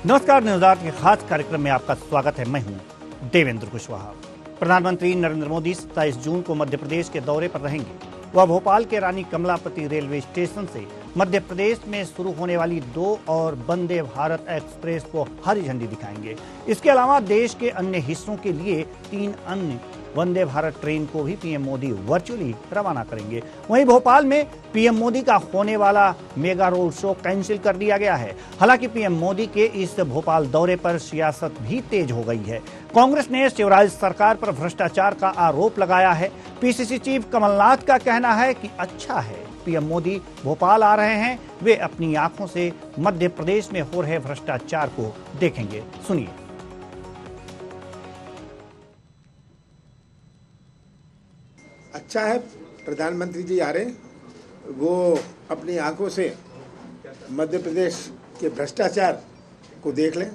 नमस्कार, news our के खास कार्यक्रम में आपका स्वागत है। मैं हूं देवेंद्र कुशवाहा। प्रधानमंत्री नरेंद्र मोदी 27 जून को मध्य प्रदेश के दौरे पर रहेंगे। वह भोपाल के रानी कमलापति रेलवे स्टेशन से मध्य प्रदेश में शुरू होने वाली 2 और वंदे भारत एक्सप्रेस को हरी झंडी दिखाएंगे। इसके अलावा देश के अन्य हिस्सों के लिए 3 अन्य वंदे भारत ट्रेन को भी पीएम मोदी वर्चुअली रवाना करेंगे। वहीं भोपाल में पीएम मोदी का होने वाला मेगा रोड शो कैंसिल कर दिया गया है। हालांकि पीएम मोदी के इस भोपाल दौरे पर सियासत भी तेज हो गई है। कांग्रेस ने शिवराज सरकार पर भ्रष्टाचार का आरोप लगाया है। पीसीसी चीफ कमलनाथ का कहना है कि अच्छा है पीएम मोदी भोपाल आ रहे हैं, वे अपनी आंखों से मध्य प्रदेश में हो रहे भ्रष्टाचार को देखेंगे। सुनिए। अच्छा है प्रधानमंत्री जी आ रहे हैं, वो अपनी आंखों से मध्य प्रदेश के भ्रष्टाचार को देख लें,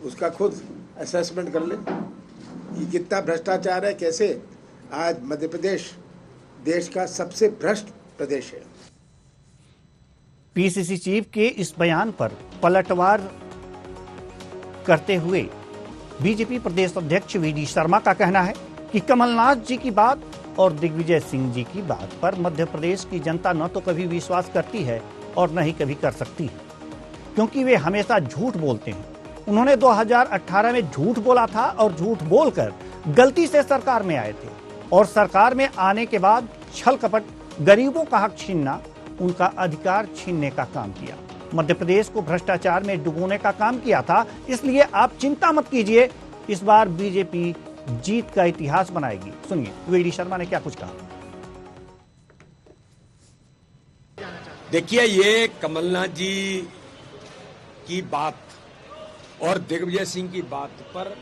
उसका खुद असेसमेंट कर लें कि कितना भ्रष्टाचार है, कैसे आज मध्य प्रदेश देश का सबसे भ्रष्ट प्रदेश है। पीसीसी चीफ के इस बयान पर पलटवार करते हुए बीजेपी प्रदेश अध्यक्ष वीडी शर्मा का कहना है कि कमलनाथ जी की बात और दिग्विजय सिंह जी की बात पर मध्य प्रदेश की जनता न तो कभी विश्वास करती है और न ही कभी कर सकती है, क्योंकि वे हमेशा झूठ बोलते हैं। उन्होंने 2018 में झूठ बोला था और झूठ बोलकर गलती से सरकार में आए थे और सरकार में आने के बाद छल कपट, गरीबों का हक छीनना, उनका अधिकार छीनने का काम किया। मध्य प्रदेश को भ्रष्टाचार में डुबोने का काम किया था। इसलिए आप चिंता मत कीजिए, इस बार बीजेपी जीत का इतिहास बनाएगी। सुनिए वीडी शर्मा ने क्या कुछ कहा। देखिए, ये कमलनाथ जी की बात और दिग्विजय सिंह की बात पर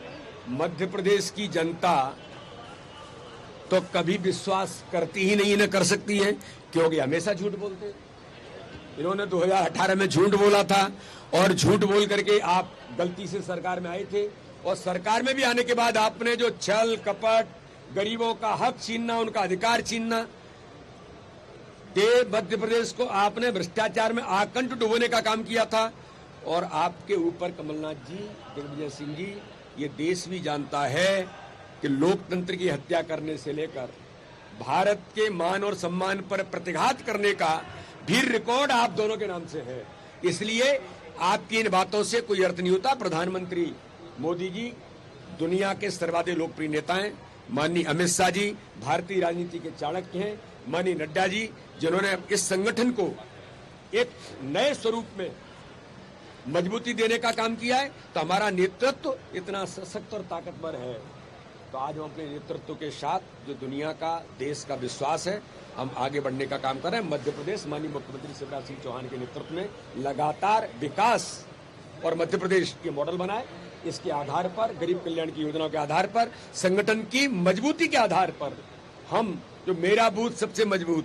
मध्य प्रदेश की जनता तो कभी विश्वास करती ही नहीं, न कर सकती है, क्योंकि हमेशा झूठ बोलते हैं। इन्होंने 2018 में झूठ बोला था और झूठ बोल करके आप गलती से सरकार में आए थे और सरकार में भी आने के बाद आपने जो छल कपट, गरीबों का हक छीनना, उनका अधिकार छीनना, मध्य प्रदेश को आपने भ्रष्टाचार में आकंठ डुबोने का काम किया था। और आपके ऊपर कमलनाथ जी, दिग्विजय सिंह जी, ये देश भी जानता है कि लोकतंत्र की हत्या करने से लेकर भारत के मान और सम्मान पर प्रतिघात करने का भी रिकॉर्ड आप दोनों के नाम से है। इसलिए आपकी इन बातों से कोई अर्थ नहीं होता। प्रधानमंत्री मोदी जी दुनिया के सर्वाधिक लोकप्रिय नेता हैं। माननीय अमित शाह जी भारतीय राजनीति के चाणक्य हैं। माननीय नड्डा जी, जिन्होंने इस संगठन को एक नए स्वरूप में मजबूती देने का काम किया है, तो हमारा नेतृत्व इतना सशक्त और ताकतवर है। तो आज हम अपने नेतृत्व के साथ जो दुनिया का, देश का विश्वास है, हम आगे बढ़ने का काम कर रहे हैं। मध्य प्रदेश माननीय मुख्यमंत्री शिवराज सिंह चौहान के नेतृत्व में लगातार विकास और मध्य प्रदेश के मॉडल बनाए। इसके आधार पर, गरीब कल्याण की योजनाओं के आधार पर, संगठन की मजबूती के आधार पर, हम जो मेरा बूथ सबसे मजबूत,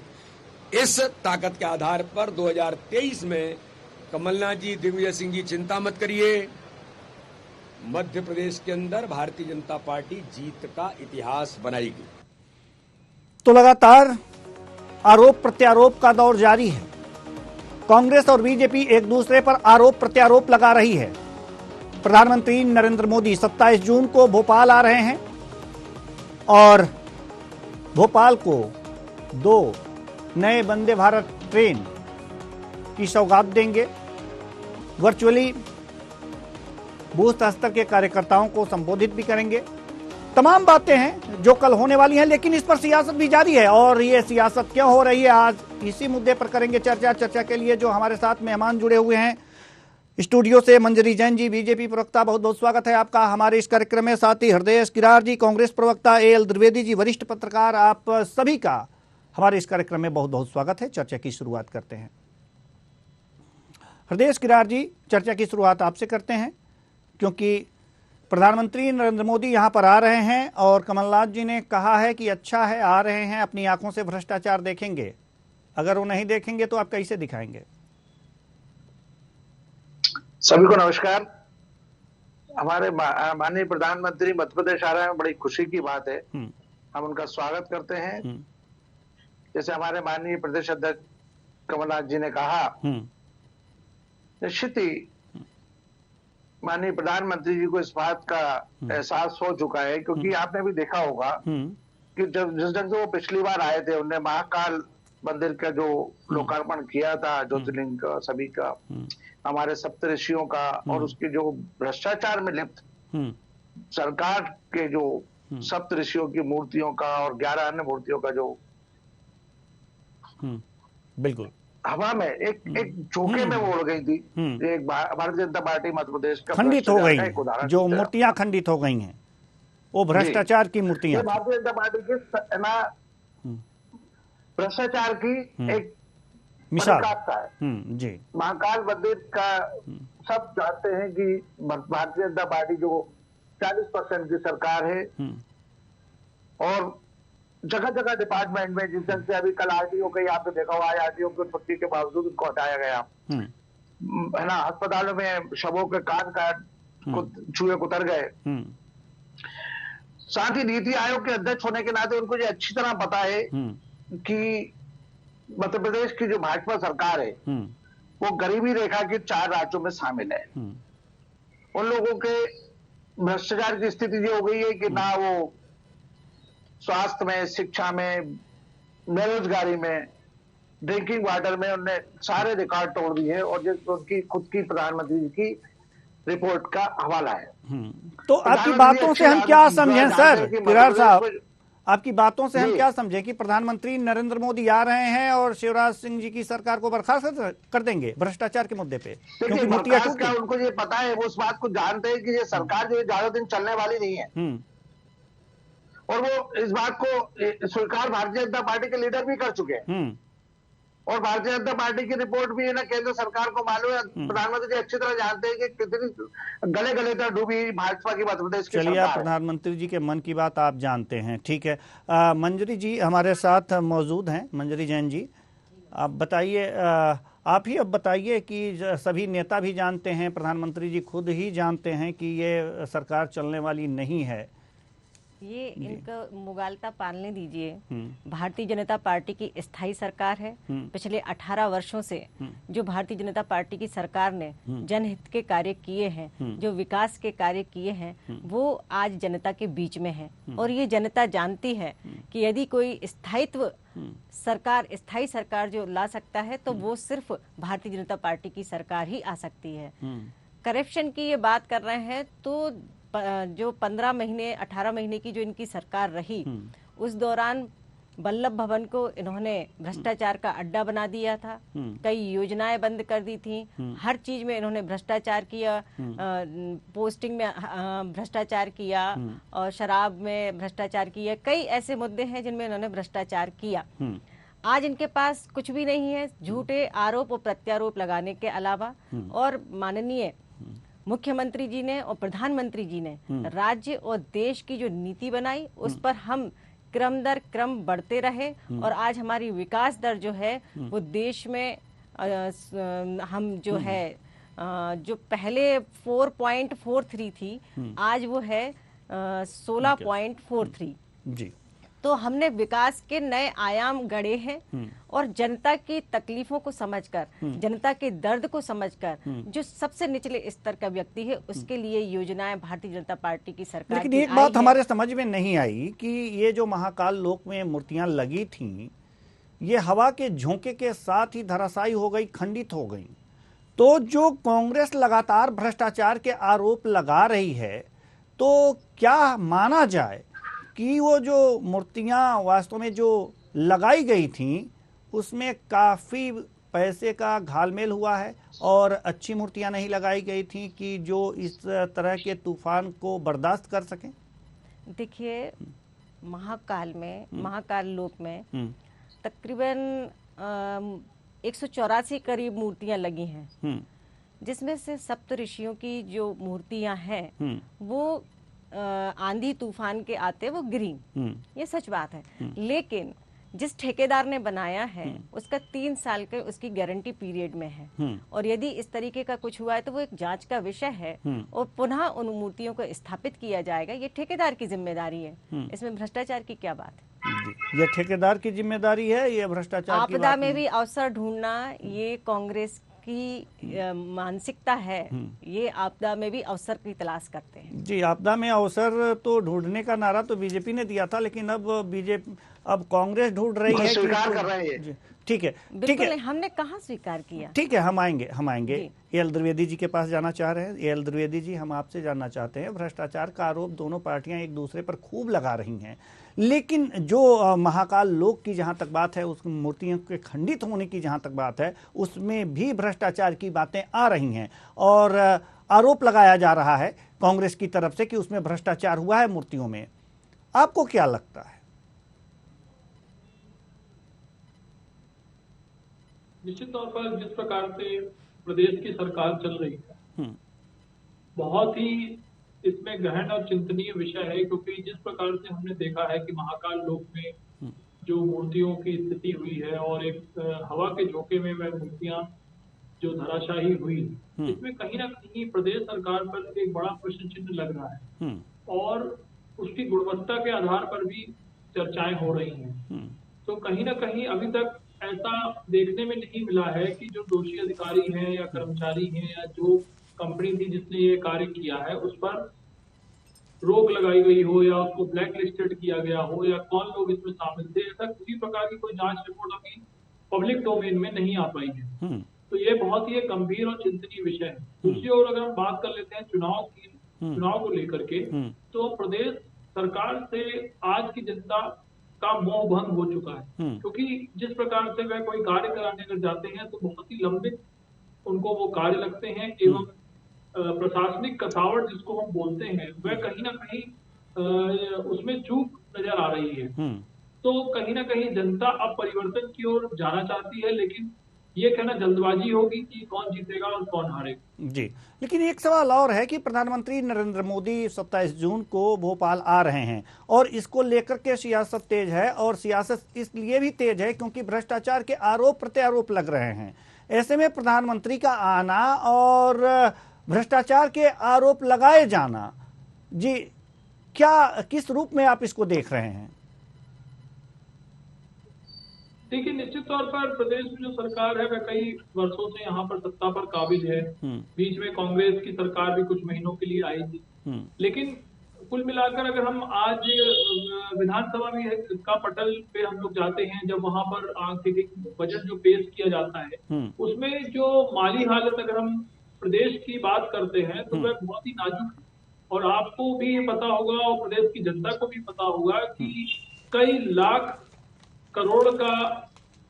इस ताकत के आधार पर 2023 में कमलनाथ जी, दिग्विजय सिंह जी, चिंता मत करिए, मध्य प्रदेश के अंदर भारतीय जनता पार्टी जीत का इतिहास बनाएगी। तो लगातार आरोप प्रत्यारोप का दौर जारी है। कांग्रेस और बीजेपी एक दूसरे पर आरोप प्रत्यारोप लगा रही है। प्रधानमंत्री नरेंद्र मोदी 27 जून को भोपाल आ रहे हैं और भोपाल को 2 नए वंदे भारत ट्रेन की सौगात देंगे। वर्चुअली बूथ स्तर के कार्यकर्ताओं को संबोधित भी करेंगे। तमाम बातें हैं जो कल होने वाली हैं, लेकिन इस पर सियासत भी जारी है। और ये सियासत क्यों हो रही है, आज इसी मुद्दे पर करेंगे चर्चा के लिए जो हमारे साथ मेहमान जुड़े हुए हैं स्टूडियो से। मंजरी जैन जी, बीजेपी प्रवक्ता, बहुत बहुत स्वागत है आपका हमारे इस कार्यक्रम में। साथ ही हृदय किरार जी, कांग्रेस प्रवक्ता, एएल द्विवेदी जी, वरिष्ठ पत्रकार, आप सभी का हमारे इस कार्यक्रम में बहुत बहुत स्वागत है। चर्चा की शुरुआत करते हैं। हृदय किरार जी, चर्चा की शुरुआत आपसे करते हैं, क्योंकि प्रधानमंत्री नरेंद्र मोदी यहां पर आ रहे हैं और कमलनाथ जी ने कहा है कि अच्छा है आ रहे हैं, अपनी आंखों से भ्रष्टाचार देखेंगे। अगर वो नहीं देखेंगे तो आप कैसे दिखाएंगे? सभी को नमस्कार। हमारे माननीय प्रधानमंत्री मध्य प्रदेश आ रहे हैं, बड़ी खुशी की बात है। हम उनका स्वागत करते हैं। जैसे हमारे माननीय प्रदेश अध्यक्ष कमलनाथ जी ने कहा, निश्चित ही माननीय प्रधानमंत्री जी को इस बात का एहसास हो चुका है, क्योंकि आपने भी देखा होगा कि जिस ढंग से वो पिछली बार आए थे, उन्होंने महाकाल मंदिर का जो लोकार्पण किया था, ज्योतिर्लिंग का, सभी का, हमारे सप्तऋषियों का, और उसके जो भ्रष्टाचार में लिप्त सरकार के जो सप्तऋषियों की मूर्तियों का और 11 अन्य मूर्तियों का जो बिल्कुल हवा में एक झोंके में वो उड़ गई थी, एक भारतीय जनता पार्टी मध्य प्रदेश का खंडित हो गई, जो है। मूर्तियां खंडित हो गई हैं, वो भ्रष्टाचार की मूर्तियां। भारतीय जनता पार्टी की भ्रष्टाचार की एक मिसाल है। जी। महाकाल मंदिर का सब जानते हैं कि भारतीय जनता पार्टी जो 40% की सरकार है, और जगह जगह डिपार्टमेंट में, जिस ढंग से अभी कल आरटीओ का आपने देखा हुआ, आज आरटीओ की उत्पत्ति के बावजूद उनको हटाया गया है ना, अस्पतालों में शवों के कान चूहे उतर गए। साथ ही नीति आयोग के अध्यक्ष होने के नाते उनको ये अच्छी तरह पता है कि मध्य प्रदेश की जो भाजपा सरकार है वो गरीबी रेखा के 4 राज्यों में शामिल है। उन लोगों के भ्रष्टाचार की स्थिति ये हो गई है कि ना वो स्वास्थ्य में, शिक्षा में, बेरोजगारी में, ड्रिंकिंग वाटर में उन्होंने सारे रिकॉर्ड तोड़ दिए हैं, और जो उनकी खुद की प्रधानमंत्री जी की रिपोर्ट का हवाला है। तो आपकी बातों से हम क्या समझें सर, किरार साहब, आपकी बातों से हम क्या समझें कि प्रधानमंत्री नरेंद्र मोदी आ रहे हैं और शिवराज सिंह जी की सरकार को बर्खास्त कर देंगे भ्रष्टाचार के मुद्दे पे? क्योंकि उनको ये पता है, वो उस बात को जानते हैं कि ये सरकार जो है ज्यादा दिन चलने वाली नहीं है, और वो इस बात को स्वीकार भारतीय जनता पार्टी के लीडर भी कर चुके हैं, और भारतीय जनता पार्टी की रिपोर्ट भी है ना, केंद्र सरकार को मालूम है, प्रधानमंत्री जी अच्छी तरह जानते हैं कि कितनी गले गले तक डूबी भाजपा की मध्य प्रदेश की सरकार। चलिए, प्रधानमंत्री जी के मन की बात आप जानते हैं, ठीक है। मंजरी जी हमारे साथ मौजूद हैं, मंजरी जैन जी, आप बताइए, आप ही अब बताइए कि सभी नेता भी जानते हैं, प्रधानमंत्री जी खुद ही जानते हैं कि ये सरकार चलने वाली नहीं है, ये इनका मुगालता पालने दीजिए। भारतीय जनता पार्टी की स्थायी सरकार है। पिछले 18 वर्षों से जो भारतीय जनता पार्टी की सरकार ने जनहित के कार्य किए हैं, जो विकास के कार्य किए हैं, वो आज जनता के बीच में है, और ये जनता जानती है कि यदि कोई स्थायी सरकार जो ला सकता है तो वो सिर्फ भारतीय जनता पार्टी की सरकार ही आ सकती है। करप्शन की ये बात कर रहे हैं, तो जो 15 महीने 18 महीने की जो इनकी सरकार रही, उस दौरान वल्लभ भवन को इन्होंने भ्रष्टाचार का अड्डा बना दिया था, कई योजनाएं बंद कर दी थी, हर चीज में इन्होंने भ्रष्टाचार किया, पोस्टिंग में भ्रष्टाचार किया, और शराब में भ्रष्टाचार किया, कई ऐसे मुद्दे हैं जिनमें इन्होंने भ्रष्टाचार किया। आज इनके पास कुछ भी नहीं है, झूठे आरोप और प्रत्यारोप लगाने के अलावा। और माननीय मुख्यमंत्री जी ने और प्रधानमंत्री जी ने राज्य और देश की जो नीति बनाई, उस पर हम क्रम दर क्रम बढ़ते रहे, और आज हमारी विकास दर जो है वो देश में हम जो है जो पहले 4.43 थी, आज वो है 16.43 जी। तो हमने विकास के नए आयाम गढ़े हैं, और जनता की तकलीफों को समझकर, जनता के दर्द को समझकर, जो सबसे निचले स्तर का व्यक्ति है उसके लिए योजनाएं भारतीय जनता पार्टी की सरकार। लेकिन एक बात हमारे समझ में नहीं आई कि ये जो महाकाल लोक में मूर्तियां लगी थीं, ये हवा के झोंके के साथ ही धराशायी हो गई, खंडित हो गई। तो जो कांग्रेस लगातार भ्रष्टाचार के आरोप लगा रही है, तो क्या माना जाए कि वो जो मूर्तियां वास्तव में जो लगाई गई थीं उसमें काफी पैसे का घालमेल हुआ है, और अच्छी मूर्तियां नहीं लगाई गई थीं कि जो इस तरह के तूफान को बर्दाश्त कर सकें? देखिए, महाकाल लोक में तकरीबन 184 करीब मूर्तियां लगी हैं, जिसमें से सप्त ऋषियों की जो मूर्तियां हैं वो आंधी तूफान के आते वो गिरी, ये सच बात है। लेकिन जिस ठेकेदार ने बनाया है उसका 3 साल के उसकी गारंटी पीरियड में है, और यदि इस तरीके का कुछ हुआ है तो वो एक जांच का विषय है, और पुनः उन मूर्तियों को स्थापित किया जाएगा। ये ठेकेदार की जिम्मेदारी है, इसमें भ्रष्टाचार की क्या बात है? ये ठेकेदार की जिम्मेदारी है, ये भ्रष्टाचार की आपदा में भी अवसर ढूंढना ये कांग्रेस की मानसिकता है, ये आपदा में भी अवसर की तलाश करते हैं। जी, आपदा में अवसर तो ढूंढने का नारा तो बीजेपी ने दिया था, लेकिन अब कांग्रेस ढूंढ रही है स्वीकार कर रही है। ठीक है, ठीक बिल्कुल है, नहीं, हमने कहाँ स्वीकार किया। ठीक है, हम आएंगे एल द्विवेदी जी के पास जाना चाह रहे हैं। एल द्विवेदी जी, हम आपसे जानना चाहते हैं, भ्रष्टाचार का आरोप दोनों पार्टियां एक दूसरे पर खूब लगा रही हैं, लेकिन जो महाकाल लोक की जहां तक बात है, उस मूर्तियों के खंडित होने की जहां तक बात है, उसमें भी भ्रष्टाचार की बातें आ रही हैं और आरोप लगाया जा रहा है कांग्रेस की तरफ से कि उसमें भ्रष्टाचार हुआ है मूर्तियों में। आपको क्या लगता है? निश्चित तौर पर जिस प्रकार से प्रदेश की सरकार चल रही है, बहुत ही इसमें गहन और चिंतनीय विषय है, क्योंकि जिस प्रकार से हमने देखा है कि महाकाल लोक में जो मूर्तियों की स्थिति हुई है और एक हवा के झोंके में वह मूर्तियां जो धराशाही हुई, इसमें कहीं ना कहीं प्रदेश सरकार पर एक बड़ा प्रश्न चिन्ह लग रहा है और उसकी गुणवत्ता के आधार पर भी चर्चाएं हो रही हैं। तो कहीं ना कहीं अभी तक ऐसा देखने में नहीं मिला है कि जो दोषी अधिकारी हैं या कर्मचारी हैं या जो कंपनी थी जिसने ये कार्य किया है उस पर रोक लगाई गई हो या उसको ब्लैक लिस्टेड किया गया हो या कौन लोग इसमें शामिल थे, ऐसा किसी प्रकार की कोई जांच रिपोर्ट अभी पब्लिक डोमेन में नहीं आ पाई है। तो ये बहुत ही एक गंभीर और चिंतनीय विषय है। दूसरी ओर अगर हम बात कर लेते हैं चुनाव को लेकर के, तो प्रदेश सरकार से आज की जनता का मोह भंग हो चुका है, क्योंकि जिस प्रकार से वह कोई कार्य कराने अगर जाते हैं तो बहुत ही लंबित उनको वो कार्य लगते हैं एवं प्रशासनिक कसावट जिसको हम बोलते हैं वह कहीं ना कहीं उसमें चूक नजर आ रही है। तो कहीं ना कहीं जनता अब परिवर्तन की ओर जाना चाहती है, लेकिन ये कहना जल्दबाजी होगी कि कौन जीतेगा और कौन हारेगा। जी, लेकिन एक सवाल और है कि प्रधानमंत्री नरेंद्र मोदी 27 जून को भोपाल आ रहे हैं और इसको लेकर के सियासत तेज है, और सियासत इसलिए भी तेज है क्योंकि भ्रष्टाचार के आरोप प्रत्यारोप लग रहे हैं। ऐसे में प्रधानमंत्री का आना और भ्रष्टाचार के आरोप लगाए जाना, जी क्या किस रूप में आप इसको देख रहे हैं? देखिए, निश्चित तौर पर प्रदेश में जो सरकार है वह कई वर्षों से यहाँ पर सत्ता पर काबिज है। बीच में कांग्रेस की सरकार भी कुछ महीनों के लिए आई थी, लेकिन कुल मिलाकर अगर हम आज विधानसभा में का पटल पे हम लोग जाते हैं, जब वहां पर बजट जो पेश किया जाता है उसमें जो माली हालत अगर हम प्रदेश की बात करते हैं तो वह बहुत ही नाजुक है। और आपको भी पता होगा और प्रदेश की जनता को भी पता होगा कि कई लाख करोड़ का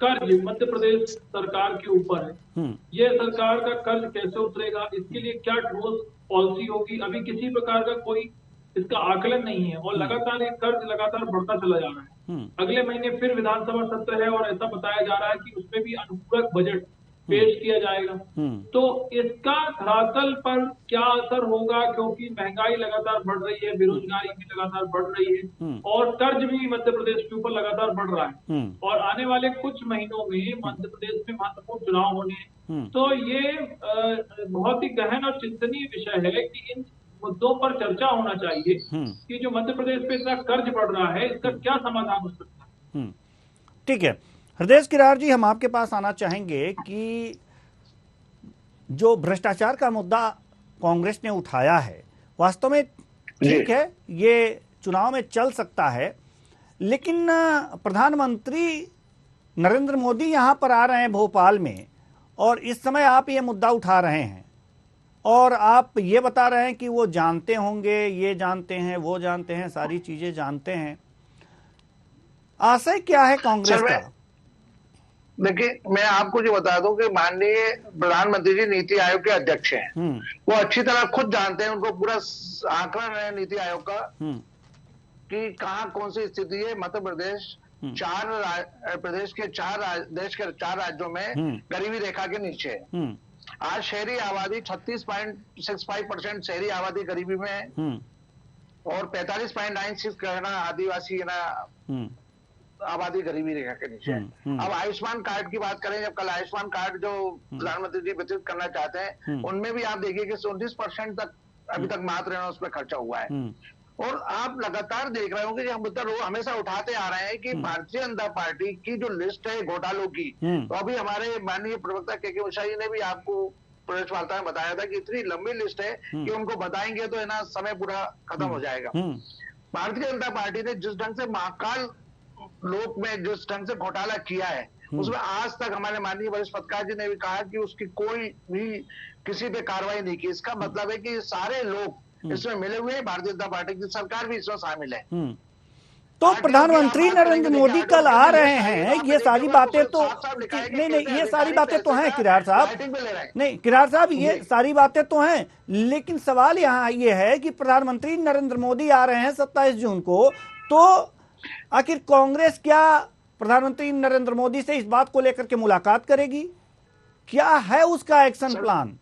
कर्ज मध्य प्रदेश सरकार के ऊपर है। ये सरकार का कर्ज कैसे उतरेगा, इसके लिए क्या ठोस पॉलिसी होगी, अभी किसी प्रकार का कोई इसका आकलन नहीं है और लगातार ये कर्ज लगातार बढ़ता चला जा रहा है। अगले महीने फिर विधानसभा सत्र है और ऐसा बताया जा रहा है कि उसमें भी अनुपूरक बजट पेश किया जाएगा। तो इसका धरातल पर क्या असर होगा, क्योंकि महंगाई लगातार बढ़ रही है, बेरोजगारी भी लगातार बढ़ रही है और कर्ज भी मध्य प्रदेश के ऊपर लगातार बढ़ रहा है और आने वाले कुछ महीनों में मध्य प्रदेश में महत्वपूर्ण चुनाव होने। तो ये बहुत ही गहन और चिंतनीय विषय है कि इन मुद्दों पर चर्चा होना चाहिए कि जो मध्य प्रदेश पे इतना कर्ज बढ़ रहा है इसका क्या समाधान हो सकता है। ठीक है, हृदय किरार जी, हम आपके पास आना चाहेंगे कि जो भ्रष्टाचार का मुद्दा कांग्रेस ने उठाया है, वास्तव में ठीक है, ये चुनाव में चल सकता है, लेकिन प्रधानमंत्री नरेंद्र मोदी यहां पर आ रहे हैं भोपाल में और इस समय आप ये मुद्दा उठा रहे हैं और आप ये बता रहे हैं कि वो जानते होंगे, ये जानते हैं, वो जानते हैं, सारी चीजें जानते हैं। आशय क्या है कांग्रेस का? देखिए, मैं आपको जो बता दूं कि माननीय प्रधानमंत्री जी नीति आयोग के अध्यक्ष हैं। वो अच्छी तरह खुद जानते हैं, उनको पूरा आंकलन है नीति आयोग का कि कहाँ कौन सी स्थिति है। मध्य प्रदेश प्रदेश के देश के 4 राज्यों में गरीबी रेखा के नीचे है। आज शहरी आबादी 36.65% शहरी आबादी गरीबी में है और 45.96 आदिवासी आबादी गरीबी रेखा के नीचे है। अब आयुष्मान कार्ड की बात करें, जब कल आयुष्मान कार्ड जो प्रधानमंत्री जी वितरित करना चाहते हैं उनमें भी आप देखिए कि 29% तक अभी तक मात्र उस पर खर्चा हुआ है। और आप लगातार देख रहे होंगे कि हम मुद्दा हमेशा उठाते आ रहे हैं कि भारतीय जनता पार्टी की जो लिस्ट है घोटालों की, तो अभी हमारे माननीय प्रवक्ता के उषा जी ने भी आपको प्रेस वार्ता में बताया था कि इतनी लंबी लिस्ट है कि उनको बताएंगे तो है ना समय पूरा खत्म हो जाएगा। भारतीय जनता पार्टी ने जिस ढंग से महाकाल लोक में जिस ढंग से घोटाला किया है, उसमें आज तक हमारे माननीय वरिष्ठ पत्रकार जी ने भी कहा कि उसकी कोई भी किसी पे कार्रवाई नहीं की। इसका मतलब है कि सारे लोग इसमें मिले हुए हैं, भारतीय जनता पार्टी की सरकार भी इसमें शामिल है। तो प्रधानमंत्री नरेंद्र मोदी कल आ रहे हैं, ये सारी बातें तो नहीं, ये सारी बातें तो हैं किरार साहब, नहीं किरार साहब, ये सारी बातें तो हैं, लेकिन सवाल यहाँ ये है कि प्रधानमंत्री नरेंद्र मोदी आ रहे हैं 27 जून को, तो आखिर कांग्रेस क्या प्रधानमंत्री नरेंद्र मोदी से इस बात को लेकर के मुलाकात करेगी? क्या है उसका एक्शन प्लान?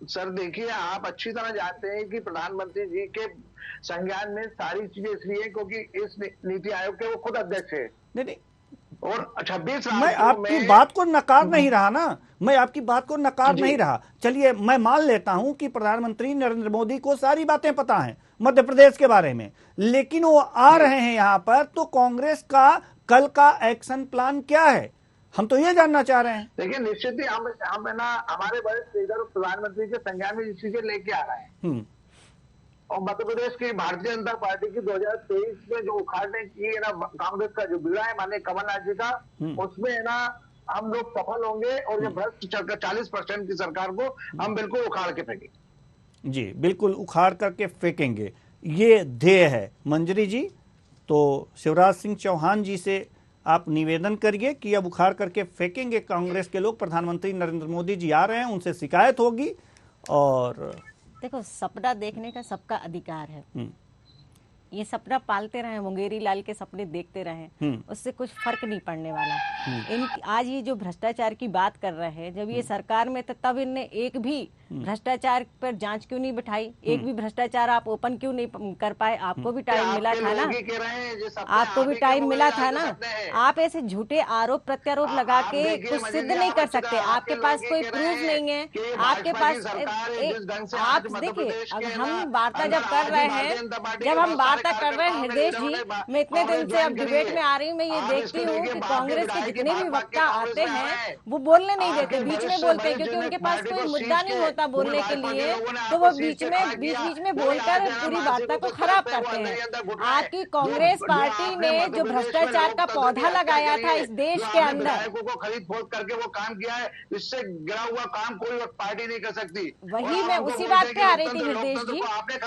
सर देखिए, आप अच्छी तरह जानते हैं कि प्रधानमंत्री जी के संज्ञान में सारी चीजें इसलिए क्योंकि इस नीति आयोग के वो खुद अध्यक्ष है। नहीं, और 26 मैं आपकी बात को नकार नहीं रहा ना, मैं आपकी बात को नकार नहीं रहा। चलिए मैं मान लेता हूं कि प्रधानमंत्री नरेंद्र मोदी को सारी बातें पता हैं मध्य प्रदेश के बारे में, लेकिन वो आ रहे हैं यहां पर, तो कांग्रेस का कल का एक्शन प्लान क्या है, हम तो ये जानना चाह रहे हैं। देखिए निश्चित ही हम है ना हमारे वरिष्ठ लीडर प्रधानमंत्री के संज्ञान में चीजें लेके आ रहे हैं। और मध्य प्रदेश की भारतीय जनता पार्टी की 2023 में जो उखाड़ने की है ना कांग्रेस का जो बीड़ा है माननीय कमलनाथ जी का, उसमें है ना हम लोग सफल होंगे और ये भ्रष्ट 40% की सरकार को हम बिल्कुल उखाड़ के फेंकेंगे। जी बिल्कुल उखाड़ करके फेंकेंगे, ये ध्येय है। मंजरी जी, तो शिवराज सिंह चौहान जी से आप निवेदन करिए कि अब उखाड़ करके फेंकेंगे कांग्रेस के लोग, प्रधानमंत्री नरेंद्र मोदी जी आ रहे हैं, उनसे शिकायत होगी। और देखो, सपना देखने का सबका अधिकार है, ये सपना पालते रहे, मुंगेरी लाल के सपने देखते रहे, उससे कुछ फर्क नहीं पड़ने वाला। आज ये जो भ्रष्टाचार की बात कर रहे हैं, जब ये सरकार में था तब इनने एक भी भ्रष्टाचार पर जांच क्यों नहीं बिठाई? एक भी भ्रष्टाचार आप ओपन क्यों नहीं कर पाए? आपको भी टाइम मिला था ना, आपको भी टाइम मिला था ना। आप ऐसे झूठे आरोप प्रत्यारोप लगा के कुछ सिद्ध नहीं कर सकते, आपके पास कोई प्रूफ नहीं है, आपके पास। आप देखिए, अगर हम वार्ता जब कर रहे हैं, जब हम वार्ता कर रहे हैं हृदय जी, मैं इतने दिन से अब डिबेट में आ रही हूँ, मैं ये देखती हूँ कि कांग्रेस के जितने भी वक्ता आते हैं वो बोलने नहीं देते, बीच में बोलते हैं, क्योंकि उनके पास कोई मुद्दा नहीं होता बोलने के लिए, तो वो बीच में बोलकर पूरी वार्ता को खराब करते हैं। आपकी कांग्रेस पार्टी ने जो भ्रष्टाचार का पौधा लगाया था इस देश के अंदर, को खरीद फोड़ करके वो काम किया है, इससे गिरा हुआ काम कोई पार्टी नहीं कर सकती। वही मैं उसी बात पे आ रही थी हृदय जी,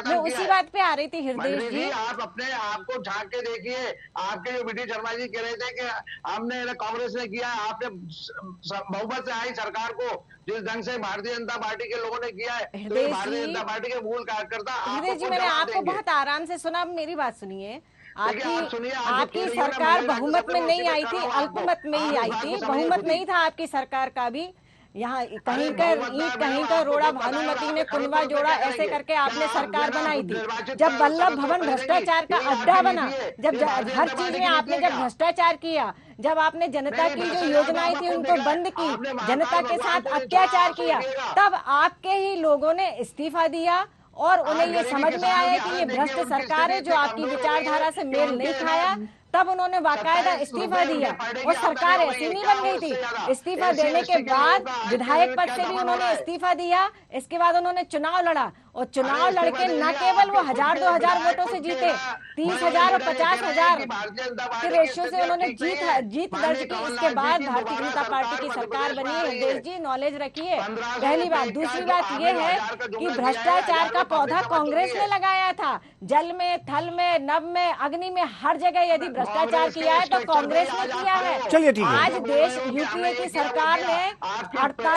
मैं उसी बात पे आ रही थी हृदय जी। आप अपने आप को झांक के देखिए, आपके जो बीटी शर्मा जी कह रहे थे कि हमने कांग्रेस ने किया, आपने बहुमत से आई सरकार को जिस ढंग से भारतीय जनता पार्टी के लोगों ने किया है, तो भारतीय जनता पार्टी के मूल कार्यकर्ता। हृदय जी, मैंने आपको बहुत आराम से सुना, मेरी बात सुनिए। आपकी सरकार बहुमत में नहीं आई थी, अल्पमत में ही आई थी, बहुमत नहीं था आपकी सरकार का भी। यहाँ कहीं का ईंट कहीं का रोड़ा, भानुमति ने कुनवा जोड़ा, ऐसे करके आपने सरकार बनाई थी। जब वल्लभ भवन भ्रष्टाचार का अड्डा बना, जब हर चीज में आपने जब भ्रष्टाचार किया, जब आपने जनता की जो योजनाएं थी उनको बंद की, जनता के साथ अत्याचार किया, तब आपके ही लोगों ने इस्तीफा दिया और उन्हें ये समझ में आया कि ये भ्रष्ट सरकार है जो आपकी विचारधारा से मेल नहीं खाया, तब उन्होंने बाकायदा इस्तीफा दिया और सरकार ऐसी नहीं बन गई थी। इस्तीफा देने के बाद विधायक पद से भी उन्होंने इस्तीफा दिया, इसके बाद उन्होंने चुनाव लड़ा और चुनाव लड़के न केवल वो 1000-2000 वोटों से जीते, 30,000 और 50,000 के रेशियो से उन्होंने जीत दर्ज की। इसके बाद भारतीय जनता पार्टी की सरकार बनी है। हृदय जी, नॉलेज रखिए, पहली बात। दूसरी बात ये है कि भ्रष्टाचार का पौधा कांग्रेस ने लगाया था, जल में, थल में, नभ में, अग्नि में, हर जगह यदि भ्रष्टाचार किया है तो कांग्रेस ने किया है। चलिए ठीक है, आज देश यूपीए की सरकार ने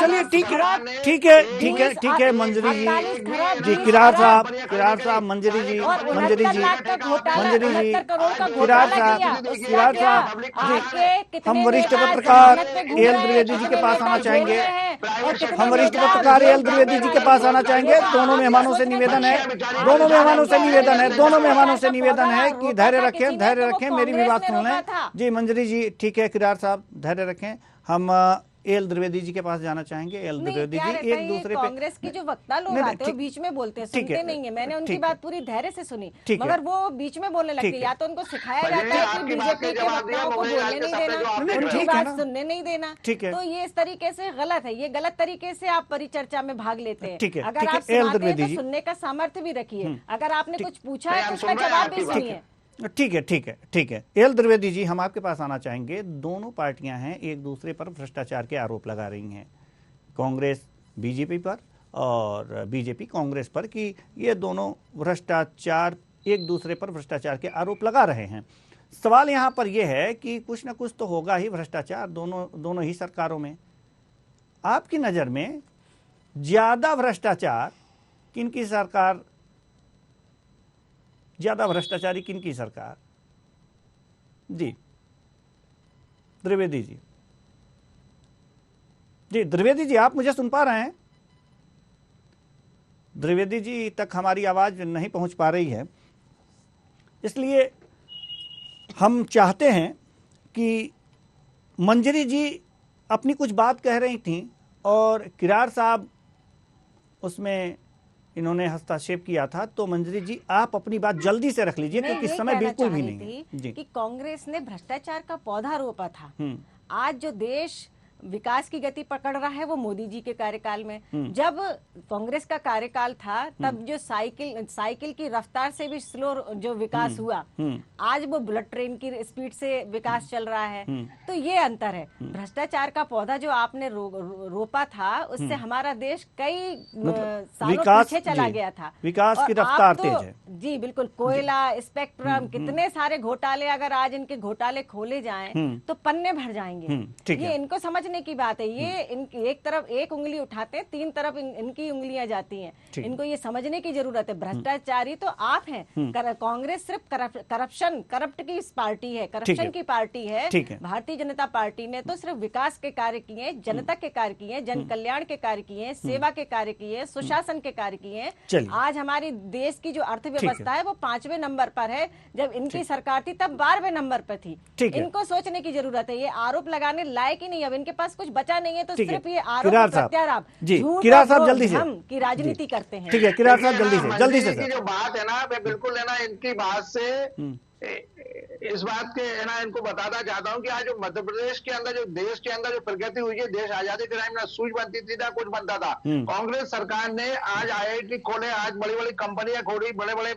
चलिए ठीक है मंजरी जी, किरार साहब, मंजरी जी, हम वरिष्ठ पत्रकार एल द्विवेदी जी के पास आना चाहेंगे, दोनों मेहमानों से निवेदन है कि धैर्य रखें, मेरी भी बात सुन लें। जी मंजरी जी, ठीक है किरार साहब, धैर्य रखें। हम एल द्विवेदी जी के पास जाना चाहेंगे। एल द्विवेदी जी एक दूसरे पे कांग्रेस की जो वक्ता लोग आते हैं बीच में बोलते हैं, सुनते नहीं है। मैंने उनकी बात पूरी धैर्य से सुनी, मगर वो बीच में बोलने लगते हैं। या तो उनको सिखाया जाता है कि बीजेपी के वक्ताओं को बोलने नहीं देना, उनकी बात सुनने नहीं देना। तो ये इस तरीके से गलत है, ये गलत तरीके से आप परिचर्चा में भाग लेते हैं। अगर आप सुनाते हैं तो सुनने का सामर्थ्य भी रखिए, अगर आपने कुछ पूछा है तो उसका जवाब भी सुनिए। ठीक है। एल द्विवेदी जी, हम आपके पास आना चाहेंगे। दोनों पार्टियां हैं एक दूसरे पर भ्रष्टाचार के आरोप लगा रही हैं, कांग्रेस बीजेपी पर और बीजेपी कांग्रेस पर, कि ये दोनों भ्रष्टाचार एक दूसरे पर भ्रष्टाचार के आरोप लगा रहे हैं। सवाल यहां पर यह है कि कुछ ना कुछ तो होगा ही भ्रष्टाचार दोनों ही सरकारों में। आपकी नजर में ज्यादा भ्रष्टाचार किनकी सरकार, ज्यादा भ्रष्टाचारी किनकी सरकार? जी द्विवेदी जी, द्विवेदी जी आप मुझे सुन पा रहे हैं? द्विवेदी जी तक हमारी आवाज नहीं पहुंच पा रही है, इसलिए हम चाहते हैं कि मंजरी जी अपनी कुछ बात कह रही थी और किरार साहब उसमें इन्होंने हस्तक्षेप किया था। तो मंजरी जी आप अपनी बात जल्दी से रख लीजिए क्योंकि समय बिल्कुल भी नहीं है जी। कि कांग्रेस ने भ्रष्टाचार का पौधा रोपा था। आज जो देश विकास की गति पकड़ रहा है वो मोदी जी के कार्यकाल में। जब कांग्रेस का कार्यकाल था तब जो साइकिल की रफ्तार से भी स्लो जो विकास हुआ, आज वो बुलेट ट्रेन की स्पीड से विकास चल रहा है। तो ये अंतर है। भ्रष्टाचार का पौधा जो आपने रोपा था उससे हमारा देश कई सालों पीछे चला गया था। विकास की रफ्तार तेज है जी, बिल्कुल। कोयला, स्पेक्ट्रम, कितने सारे घोटाले, अगर आज इनके घोटाले खोले जाएं तो पन्ने भर जाएंगे। ये इनको समझ की बात है। ये एक तरफ एक उंगली उठाते हैं, तीन तरफ इनकी उंगलियां जाती हैं। इनको ये समझने की जरूरत है। भ्रष्टाचारी तो आप हैं। कांग्रेस सिर्फ करप्ट की पार्टी है, करप्शन की पार्टी है। भारतीय जनता पार्टी ने तो सिर्फ विकास के कार्य किए, जनता के कार्य किए, जन कल्याण के कार्य किए, सेवा के कार्य किए, सुशासन के कार्य किए। आज हमारी देश की जो अर्थव्यवस्था है वो 5वें नंबर पर है। जब इनकी सरकार थी तब 12वें नंबर पर थी। इनको सोचने की जरूरत है। ये आरोप लगाने लायक ही नहीं। अब इनके पास कुछ बचा नहीं है तो सिर्फ ये आरोप प्रत्यारोप किरार साहब जल्दी से हम की राजनीति करते हैं। ठीक है किरार साहब जल्दी से जो बात है ना, मैं बिल्कुल है ना इनकी बात से इस बात के है ना इनको बताना चाहता हूँ कि आज जो मध्य प्रदेश के अंदर, जो देश के अंदर जो प्रगति हुई है, देश आजादी के टाइम ना सूझ बनती थी ना कुछ बनता था। कांग्रेस सरकार ने आज IIT खोले, आज बड़ी बड़ी कंपनियां खोली, बड़े बड़े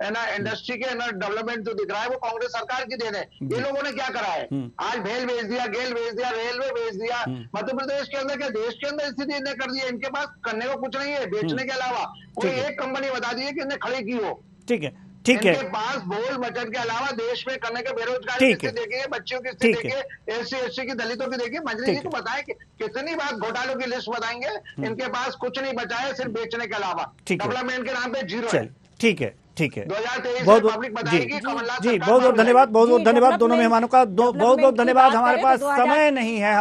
है ना इंडस्ट्री के ना डेवलपमेंट जो दिख रहा है वो कांग्रेस सरकार की देन है। ये लोगों ने क्या करा है? आज भेल बेच दिया, गेल बेच दिया, रेलवे बेच दिया। मध्य प्रदेश के अंदर क्या देश के अंदर स्थिति इन्हें कर दी है। इनके पास करने को कुछ नहीं है बेचने के अलावा। कोई एक कंपनी बता दी है कि इन्हें खड़ी की हो। ठीक है इनके पास बोल बचत के अलावा देश में करने के बेरोजगारी की स्थिति देखिए, बच्चियों की स्थिति देखिए, SC/ST की, दलितों की देखिए। मंजरी जी को बताएं कि कितनी बार घोटालों की लिस्ट बताएंगे। इनके पास कुछ नहीं बचा है सिर्फ बेचने के अलावा। डेवलपमेंट के नाम पे जीरो है। ठीक है 2023 बहुत पब्लिक बताएगी कमलनाथ जी बहुत धन्यवाद, बहुत धन्यवाद दोनों मेहमानों का। बहुत धन्यवाद। हमारे पास समय नहीं है,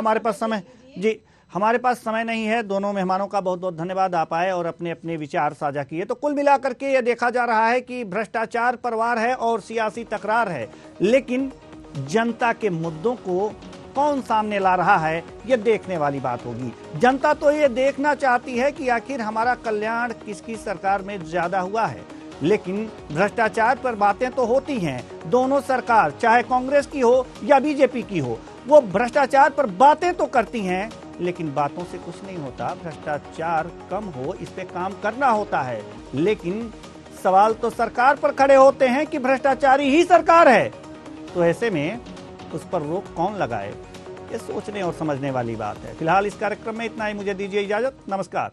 हमारे पास समय नहीं है। दोनों मेहमानों का बहुत बहुत धन्यवाद। आप आए और अपने अपने विचार साझा किए। तो कुल मिलाकर के ये देखा जा रहा है कि भ्रष्टाचार पर वार है और सियासी तकरार है, लेकिन जनता के मुद्दों को कौन सामने ला रहा है ये देखने वाली बात होगी। जनता तो ये देखना चाहती है कि आखिर हमारा कल्याण किसकी सरकार में ज्यादा हुआ है, लेकिन भ्रष्टाचार पर बातें तो होती हैं। दोनों सरकार चाहे कांग्रेस की हो या बीजेपी की हो, वो भ्रष्टाचार पर बातें तो करती हैं, लेकिन बातों से कुछ नहीं होता। भ्रष्टाचार कम हो इस पे काम करना होता है, लेकिन सवाल तो सरकार पर खड़े होते हैं कि भ्रष्टाचारी ही सरकार है। तो ऐसे में उस पर रोक कौन लगाए, ये सोचने और समझने वाली बात है। फिलहाल इस कार्यक्रम में इतना ही। मुझे दीजिए इजाजत। नमस्कार।